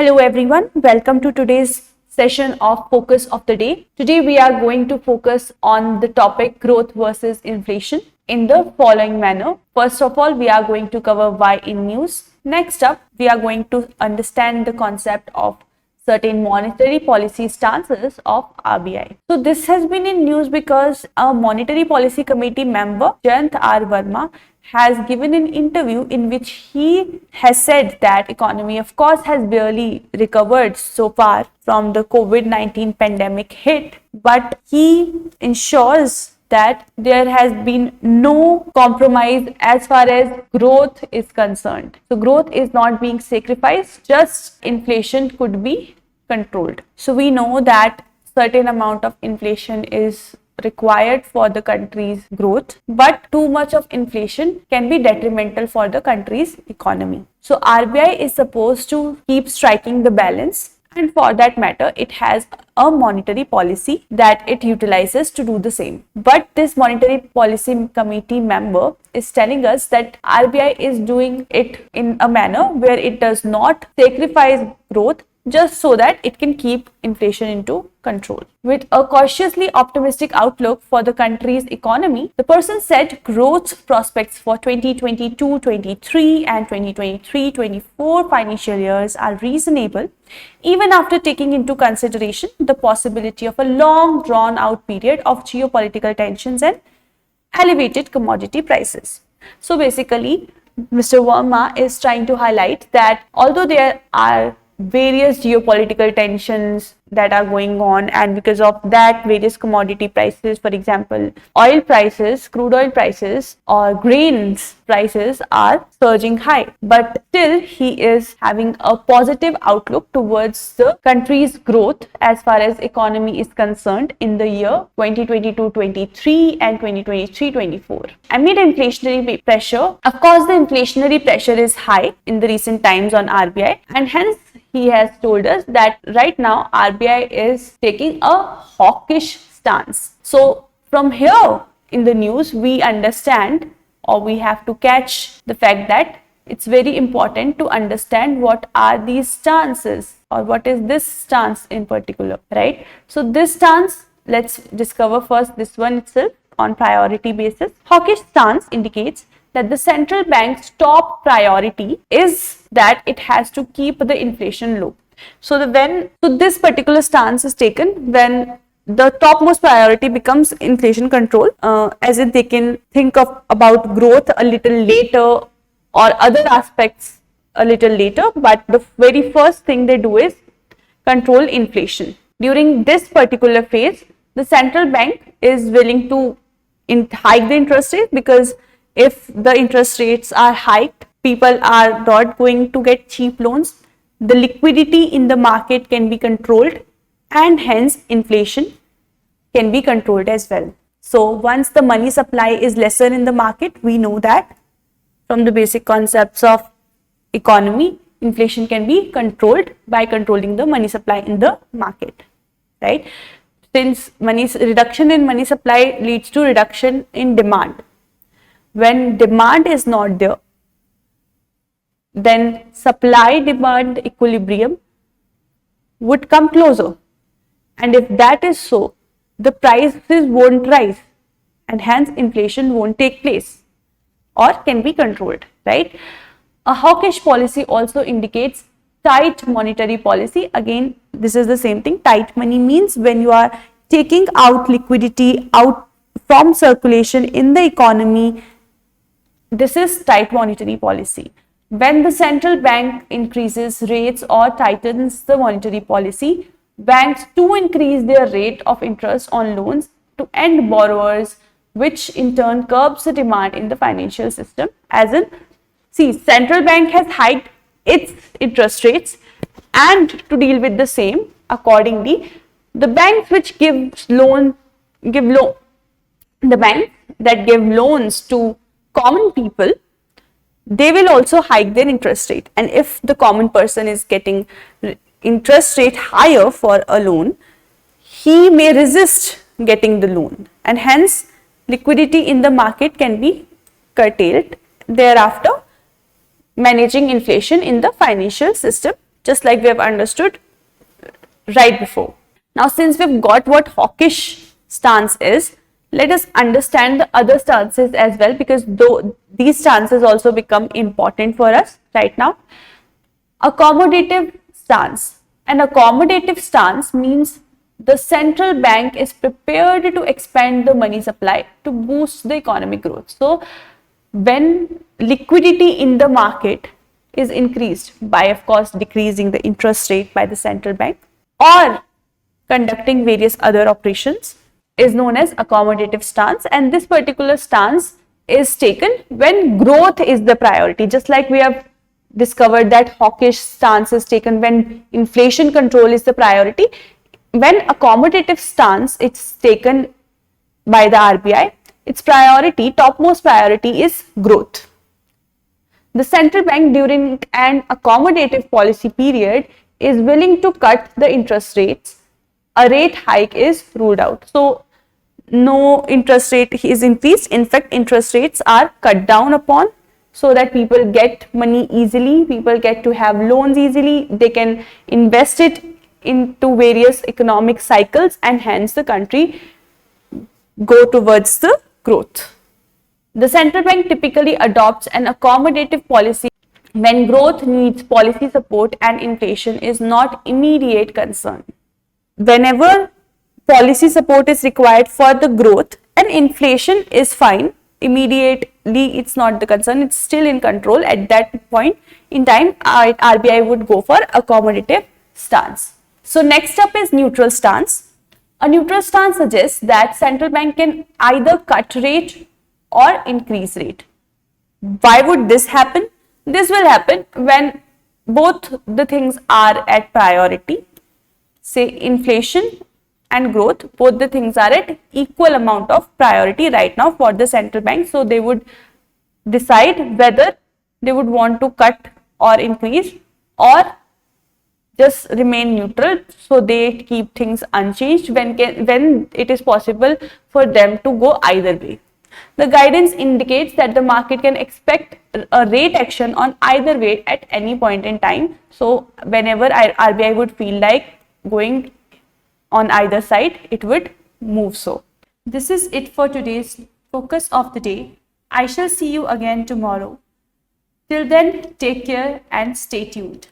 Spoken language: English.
Hello everyone, welcome to today's session of Focus of the Day. Today we are going to focus on the topic growth versus inflation in the following manner. First of all, we are going to cover why in news. Next up, we are going to understand the concept of certain monetary policy stances of RBI. So this has been in news because a monetary policy committee member, Jayant R. Verma, has given an interview in which he has said that economy of course has barely recovered so far from the COVID-19 pandemic hit, but he ensures that there has been no compromise as far as growth is concerned. So growth is not being sacrificed, just inflation could be controlled. So we know that certain amount of inflation is required for the country's growth, but too much of inflation can be detrimental for the country's economy. So RBI is supposed to keep striking the balance, and for that matter it has a monetary policy that it utilizes to do the same. But this monetary policy committee member is telling us that RBI is doing it in a manner where it does not sacrifice growth just so that it can keep inflation into control. With a cautiously optimistic outlook for the country's economy, the person said growth prospects for 2022-23 and 2023-24 financial years are reasonable, even after taking into consideration the possibility of a long drawn-out period of geopolitical tensions and elevated commodity prices. So basically, Mr. Verma is trying to highlight that although there are various geopolitical tensions that are going on, and because of that various commodity prices, for example oil prices, crude oil prices or grains prices are surging high, but still he is having a positive outlook towards the country's growth as far as economy is concerned in the year 2022-23 and 2023-24. Amid inflationary pressure, of course the inflationary pressure is high in the recent times on RBI, and hence he has told us that right now RBI is taking a hawkish stance. So from here in the news we understand, or we have to catch the fact that it's very important to understand what are these stances, or what is this stance in particular, right? So this stance, let's discover first this one itself on priority basis. Hawkish stance indicates that the central bank's top priority is that it has to keep the inflation low. So this particular stance is taken when the topmost priority becomes inflation control, as if they can think about growth a little later or other aspects a little later, but the very first thing they do is control inflation. During this particular phase, the central bank is willing to hike the interest rate, because if the interest rates are hiked, people are not going to get cheap loans, the liquidity in the market can be controlled, and hence inflation can be controlled as well. So once the money supply is lesser in the market, we know that from the basic concepts of economy, inflation can be controlled by controlling the money supply in the market, right? Since reduction in money supply leads to reduction in demand. When demand is not there, then supply-demand equilibrium would come closer. And if that is so, the prices won't rise, and hence inflation won't take place or can be controlled, right? A hawkish policy also indicates tight monetary policy. Again, this is the same thing. Tight money means when you are taking out liquidity out from circulation in the economy. This is tight monetary policy. When the central bank increases rates or tightens the monetary policy, banks too increase their rate of interest on loans to end borrowers, which in turn curbs the demand in the financial system. As in, see, central bank has hiked its interest rates, and to deal with the same, accordingly, the banks which the banks that give loans to common people, they will also hike their interest rate. And if the common person is getting interest rate higher for a loan, he may resist getting the loan, and hence liquidity in the market can be curtailed, thereafter managing inflation in the financial system just like we have understood right before. Now, since we've got what hawkish stance is, let us understand the other stances as well, because though these stances also become important for us right now. Accommodative stance. An accommodative stance means the central bank is prepared to expand the money supply to boost the economic growth. So, when liquidity in the market is increased by, of course, decreasing the interest rate by the central bank or conducting various other operations, is known as accommodative stance, and this particular stance is taken when growth is the priority. Just like we have discovered that hawkish stance is taken when inflation control is the priority, when accommodative stance it's taken by the RBI, its priority, topmost priority is growth. The central bank during an accommodative policy period is willing to cut the interest rates. A rate hike is ruled out. So, no interest rate is increased. In fact, interest rates are cut down upon so that people get money easily, people get to have loans easily, they can invest it into various economic cycles, and hence the country go towards the growth. The central bank typically adopts an accommodative policy when growth needs policy support and inflation is not immediate concern. Whenever policy support is required for the growth and inflation is fine, immediately it's not the concern, it's still in control, at that point in time RBI would go for accommodative stance. So next up is neutral stance. A neutral stance suggests that central bank can either cut rate or increase rate. Why would this happen? This will happen when both the things are at priority. Say inflation and growth, both the things are at equal amount of priority right now for the central bank. So they would decide whether they would want to cut or increase or just remain neutral. So they keep things unchanged when it is possible for them to go either way. The guidance indicates that the market can expect a rate action on either way at any point in time. So whenever RBI would feel like going on either side, it would move so. This is it for today's focus of the day. I shall see you again tomorrow. Till then, take care and stay tuned.